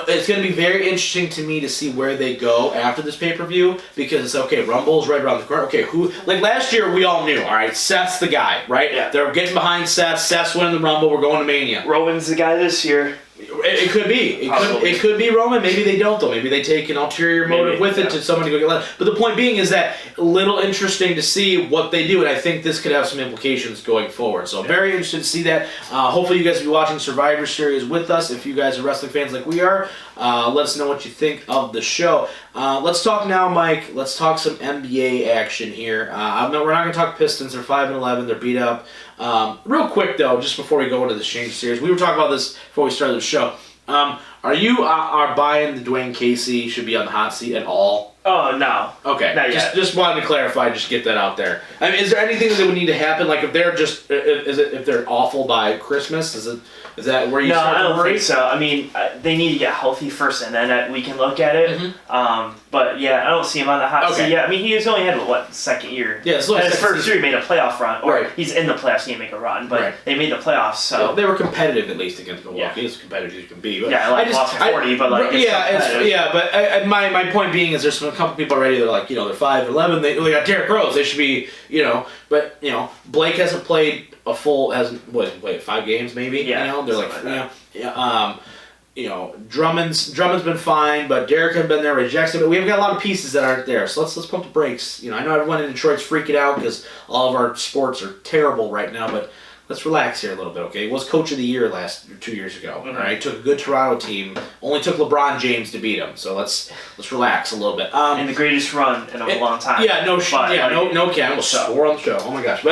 it's going to be very interesting to me to see where they go after this pay-per-view, because it's, okay, Rumble's right around the corner. Okay, like last year, we all knew, all right, Seth's the guy, right? Yeah. They're getting behind Seth. Seth's winning the Rumble. We're going to Mania. Roman's the guy this year. It could be. It could be Roman. Maybe they don't, though. Maybe they take an ulterior motive with it to someone to go get left. But the point being is that a little interesting to see what they do, and I think this could have some implications going forward. So very interested to see that. Hopefully you guys will be watching Survivor Series with us. If you guys are wrestling fans like we are, let us know what you think of the show. Let's talk now, Mike. Let's talk some NBA action here. We're not going to talk Pistons. They're 5-11. They're beat up. Real quick, though, just before we go into the Exchange Series, we were talking about this before we started the show. Are you are buying the Dwayne Casey should be on the hot seat at all? Oh, no. Okay. Not yet. Just wanted to clarify, just get that out there. I mean, is there anything that would need to happen? Like, if they're just, if they're awful by Christmas, is that where you start to worry? No, I don't think so. I mean, they need to get healthy first, and then we can look at it. Mm-hmm. But yeah, I don't see him on the hot seat yet. I mean, he's only had second year. Yeah, it's and his first year he made a playoff run, or he's in the playoffs. He didn't make a run, but they made the playoffs. So yeah, they were competitive at least against Milwaukee. As competitive as you can be. But yeah, like lost 40, but like but my point being is there's a couple people already that are like, they're 5-11. They got Derrick Rose. They should be, but Blake hasn't played a full, hasn't played 5 games maybe. Yeah, they're like Drummond's been fine, but Derrick had been there, Jackson, but we've got a lot of pieces that aren't there. So let's pump the brakes. I know everyone in Detroit's freaking out because all of our sports are terrible right now, but let's relax here a little bit, okay? He was Coach of the Year 2 years ago. All right, took a good Toronto team. Only took LeBron James to beat him. So let's relax a little bit. And the greatest run in a long time. Yeah, no can. We'll score on the show. Oh my gosh,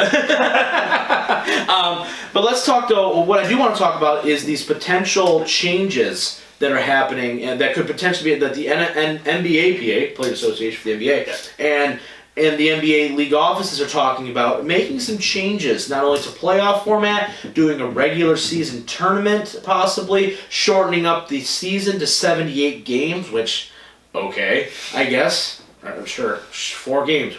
but let's talk though. What I do want to talk about is these potential changes that are happening and that could potentially be that the NBA Players Association for the NBA and the NBA league offices are talking about making some changes, not only to playoff format, doing a regular season tournament, possibly shortening up the season to 78 games, which, okay, I guess, sure, 4 games,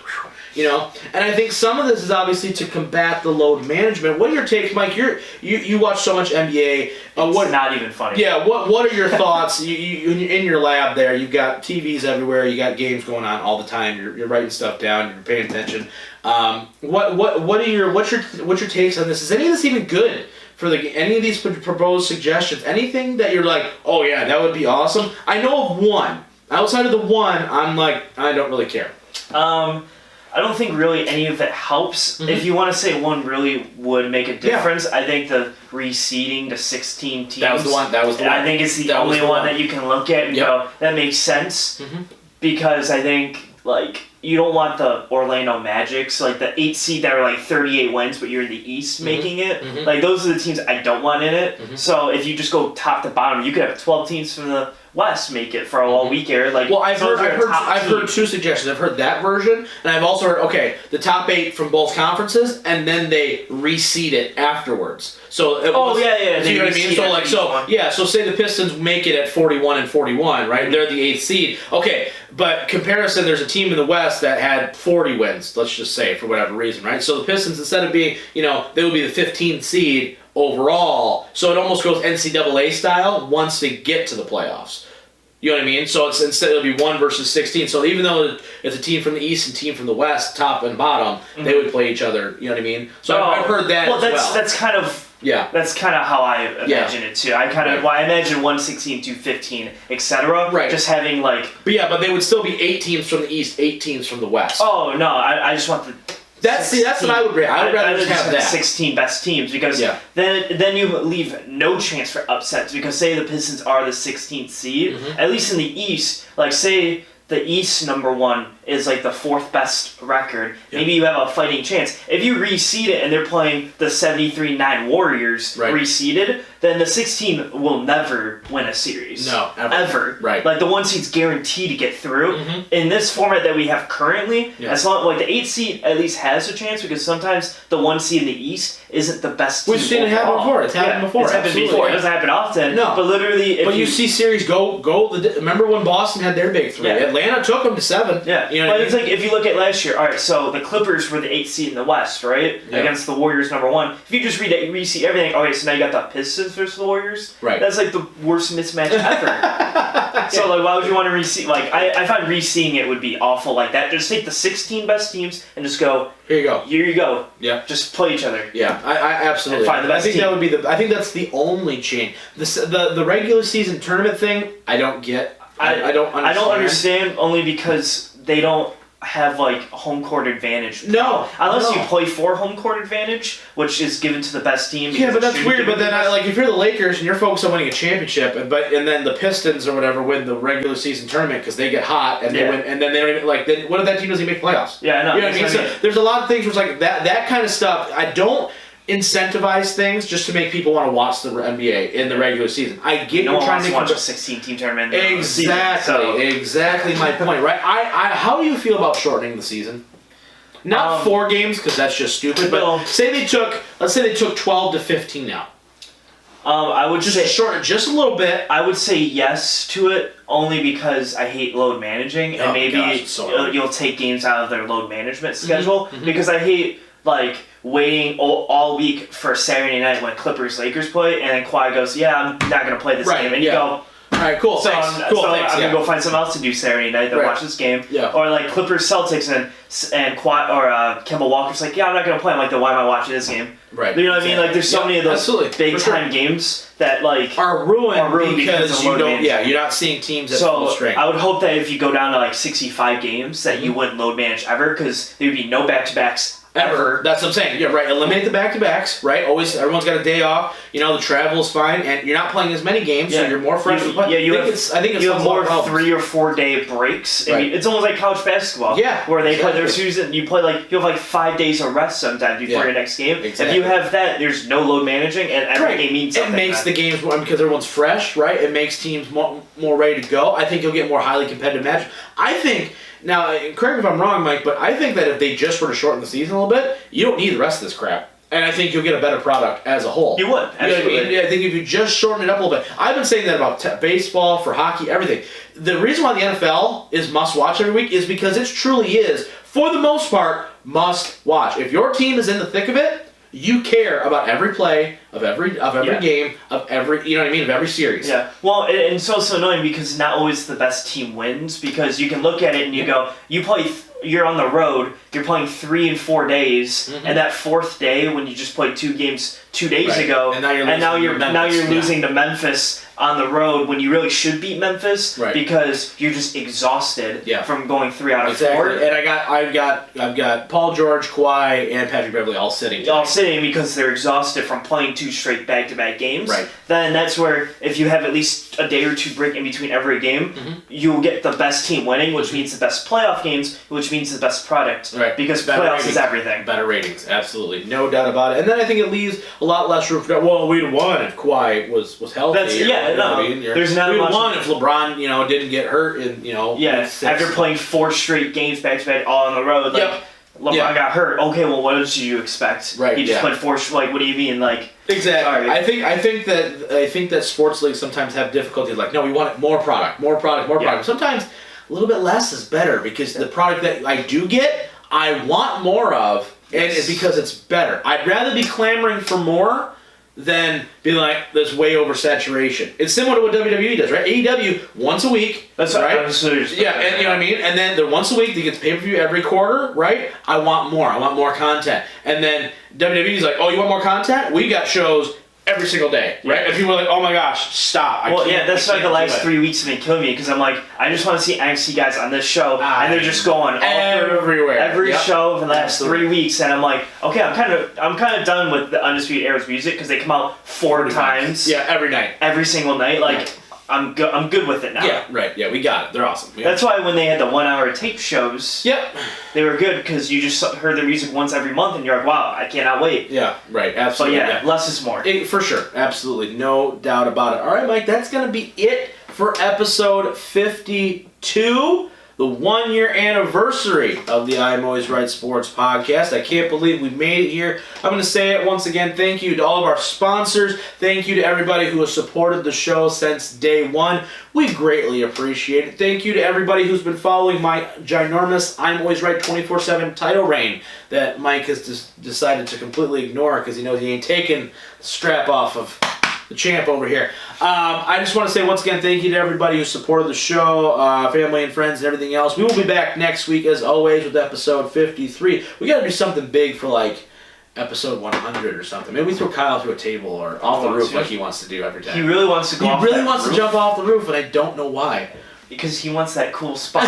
and I think some of this is obviously to combat the load management. What are your takes, Mike? You watch so much NBA. It's not even funny. Yeah, what are your thoughts? You in your lab there, you've got TVs everywhere. You got games going on all the time. You're writing stuff down. You're paying attention. What's your takes on this? Is any of this even good for any of these proposed suggestions? Anything that you're like, oh yeah, that would be awesome? I know of one. Outside of the one, I'm like, I don't really care. I don't think really any of it helps. Mm-hmm. If you want to say one really would make a difference, I think the reseeding to 16 teams. That was the one. I think it's the only one that you can look at and go, that makes sense. Mm-hmm. Because I think, you don't want the Orlando Magics, the 8 seed that are 38 wins, but you're in the East making it. Mm-hmm. Those are the teams I don't want in it. Mm-hmm. So if you just go top to bottom, you could have 12 teams from the West make it for a all week here. I've heard 2 suggestions. I've heard that version, and I've also heard the top 8 from both conferences, and then they reseed it afterwards. So yeah. Do you know what I mean? So say the Pistons make it at 41-41, right? Mm-hmm. They're the 8th seed. Okay, but comparison, there's a team in the West that had 40 wins. Let's just say for whatever reason, right? So the Pistons, instead of being, they would be the 15th seed overall, so it almost goes NCAA style once they get to the playoffs. You know what I mean? So it'll be 1 versus 16. So even though it's a team from the East and a team from the West, top and bottom, they would play each other. You know what I mean? So I've heard that as well. That's kind of that's kind of how I imagine it too. I imagine 1, 16, 2, 15, etc. Right. Just having But they would still be 8 teams from the East, 8 teams from the West. Oh no, I just want the. That's what I would rate. I would rather just have that 16 best teams because then you leave no chance for upsets because say the Pistons are the 16th seed, at least in the East, say the East number 1 is the 4th best record, maybe you have a fighting chance. If you reseed it and they're playing the 73-9 Warriors reseeded, then the 16 will never win a series. No, ever. Right. The 1 seed's guaranteed to get through. Mm-hmm. In this format that we have currently, as long the 8 seed at least has a chance because sometimes the 1 seed in the East isn't the best team. We've seen it happen before. It's happened before. It's happened before. It doesn't happen often. No. But literally, you see series go. Remember when Boston had their big 3? Yeah. Atlanta took them to 7. Yeah. You know but what it's I mean? like if you look at last year, all right, so the Clippers were the 8th seed in the West, right? Yeah. Against the Warriors, number 1. If you just re-see everything, okay, so now you got the Pistons versus the Warriors. Right. That's like the worst mismatch ever. So like, why would you want to re-see? Like, I find re-seeing it would be awful like that. Just take the 16 best teams and just go. Here you go. Here you go. Yeah. Just play each other. Yeah, I absolutely. And find the best I think team. that would be I think that's the only change. The regular season tournament thing, I don't get. I don't understand. I don't understand only because they don't have like home court advantage. No, unless no. you play for home court advantage, which is given to the best team. Yeah, but that's shouldn't weird. give But it to then, the best- like, if you're the Lakers and you're focused on winning a championship, and then the Pistons or whatever win the regular season tournament because they get hot and they Yeah. win, and then they don't even like. Then what if that team doesn't even make playoffs? Yeah, I know. You know what I mean? That's So what I mean. there's a lot of things where it's like that kind of stuff. I don't incentivize things just to make people want to watch the NBA in the regular season. I get No you're one trying wants to to watch control- a 16-team tournament. in the season, Exactly, exactly my point, right? I how do you feel about shortening the season? Not 4 games because that's just stupid. But No. let's say they took 12 to 15 out. I would Just say shorten it just a little bit. I would say yes to it only because I hate load managing and Oh, maybe gosh, it's so hard. you'll take games out of their load management schedule because I hate like waiting all week for Saturday night when Clippers Lakers play and then Kawhi goes, yeah, I'm not gonna play this Right, game, and yeah. you go. All right, cool. So, Thanks. I'm, Cool. so Thanks. I'm Yeah. gonna go find something else to do Saturday night than Right. watch this game. Yeah. Or like Clippers Celtics and Kawhi or Kemba Walker's like, yeah, I'm not gonna play. I'm like, then why am I watching this game? Right. You know what I mean? Like, there's so Yeah, many of those absolutely. big For sure. time games that like Are ruined because of you load don't. management. Yeah, you're not seeing teams at full So strength. I would hope that if you go down to like 65 games, that you wouldn't load manage ever because there would be no back-to-backs ever. That's what I'm saying. Yeah, right. Eliminate the back-to-backs. Right. Always, everyone's got a day off. You know, the travel is fine, and you're not playing as many games, so Yeah. you're more fresh. You- to play. yeah, you I think have- it's. I think it's You have solves a lot more of problems. 3 or 4 day breaks. I Right. mean, it's almost like college basketball. Yeah, Where they play their exactly. season, you play like you have like 5 days of rest sometimes before Yeah. your next game. If Exactly. you have that, there's no load managing, and every game means It something. makes the games more because everyone's fresh, right? It makes teams more ready to go. I think you'll get more highly competitive matches. I think now, correct me if I'm wrong, Mike, but I think that if they just were to shorten the season a little bit, you don't need the rest of this crap, and I think you'll get a better product as a whole. You would, You know what I absolutely. mean? Yeah, I think if you just shorten it up a little bit. I've been saying that about baseball, for hockey, everything. The reason why the NFL is must watch every week is because it truly is, for the most part, must watch. If your team is in the thick of it, you care about every play of every Yeah. game of every, you know what I mean, of every series. Yeah, well, and it's also annoying because not always the best team wins because you can look at it and you go, you're on the road, you're playing 3 and 4 days, and that 4th day when you just played 2 games 2 days Right. ago, And now you're losing to Memphis on the road when you really should beat Memphis Right. because you're just exhausted Yeah. from going 3 out of Exactly. 4. And I've got Paul George, Kawhi, and Patrick Beverly all sitting. All sitting because they're exhausted from playing 2 straight back-to-back games. Right. Then that's where if you have at least a day or 2 break in between every game, you'll get the best team winning, which means the best playoff games, which means the best product. Right. Because Better playoffs ratings. is everything. Better ratings, absolutely, no doubt about it. And then I think it leaves a lot less room for. Well, we'd have won if Kawhi was healthy. That's- or, yeah, you know no, what I mean? there's not we'd have much- won if LeBron, didn't get hurt in, Yeah, week 6. after playing 4 straight games back-to-back all on the road, like, Yep. LeBron Yeah. got hurt. Okay, well, what did you expect? Right, He just yeah. played 4. Like, what do you mean? Like, Exactly. Sorry. I think that sports leagues sometimes have difficulty. Like, no, we want more product. Yeah. Sometimes a little bit less is better because the product that I do get, I want more of, and Yes. it's because it's better. I'd rather be clamoring for more than be like, there's way oversaturation. It's similar to what WWE does, right? AEW once a week. that's what right. I was just Yeah, and you know what I mean? And then they're once a week, they get the pay-per-view every quarter, right? I want more. I want more content. And then WWE's like, oh, you want more content? We got shows every single day, right? Yeah. And people are like, oh my gosh, stop. I Well, can't- yeah, that's I like the can't do last it. 3 weeks have been killing me because I'm like, I just want to see NXT guys on this show, and they're just going all through everywhere. every Yep. show for the last Absolutely. 3 weeks, and I'm like, okay, I'm kind of done with the Undisputed Era's music because they come out 4 times, Yeah, every night. every single night. Like, I'm good with it now. Yeah, right. Yeah, we got it. They're awesome. Yeah. That's why when they had the 1 hour tape shows, Yep. they were good because you just heard their music once every month, and you're like, wow, I cannot wait. Yeah, right. But Absolutely. yeah, less is more. For sure. Absolutely. No doubt about it. All right, Mike, that's going to be it for episode 52. the 1-year anniversary of the I'm Always Right Sports podcast. I can't believe we made it here. I'm going to say it once again. Thank you to all of our sponsors. Thank you to everybody who has supported the show since day one. We greatly appreciate it. Thank you to everybody who's been following my ginormous I'm Always Right 24/7 title reign that Mike has decided to completely ignore because he knows he ain't taking the strap off of the champ over here. I just want to say once again thank you to everybody who supported the show, family and friends and everything else. We will be back next week as always with episode 53. We got to do something big for like episode 100 or something. Maybe we throw Kyle through a table or off the roof like he wants to do every time. He really wants to go off He really that wants roof. to jump off the roof, and I don't know why. Because he wants that cool spot.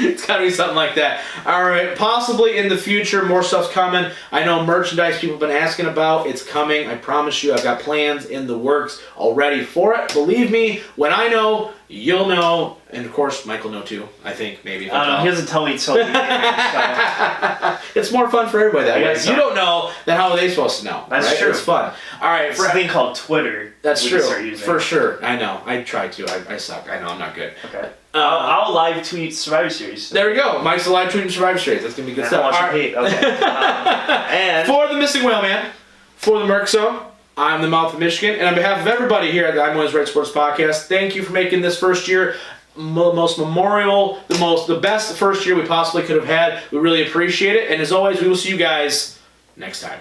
It's got to be something like that. All right, possibly in the future, more stuff's coming. I know merchandise people have been asking about. It's coming. I promise you, I've got plans in the works already for it. Believe me, when I know, you'll know. And of course, Mike will know too, I think, maybe. I don't know. He doesn't tell me until the end, It's more fun for everybody that way. If so. you don't know, then how are they supposed to know? That's right? true. It's fun. All right. It's a thing called Twitter. That's we true. can start using. For sure. I know. I try to. I suck. I know. I'm not good. Okay. I'll live tweet Survivor Series. There we go. Mike's a live tweeting Survivor Series. That's going to be good stuff. All All right. right. Okay. And For the Missing Whale Man, for the Merc Zone, I'm the Mouth of Michigan, and on behalf of everybody here at the I'm Always Right Sports Podcast, thank you for making this first year most memorial, the best first year we possibly could have had. We really appreciate it, and as always, we will see you guys next time.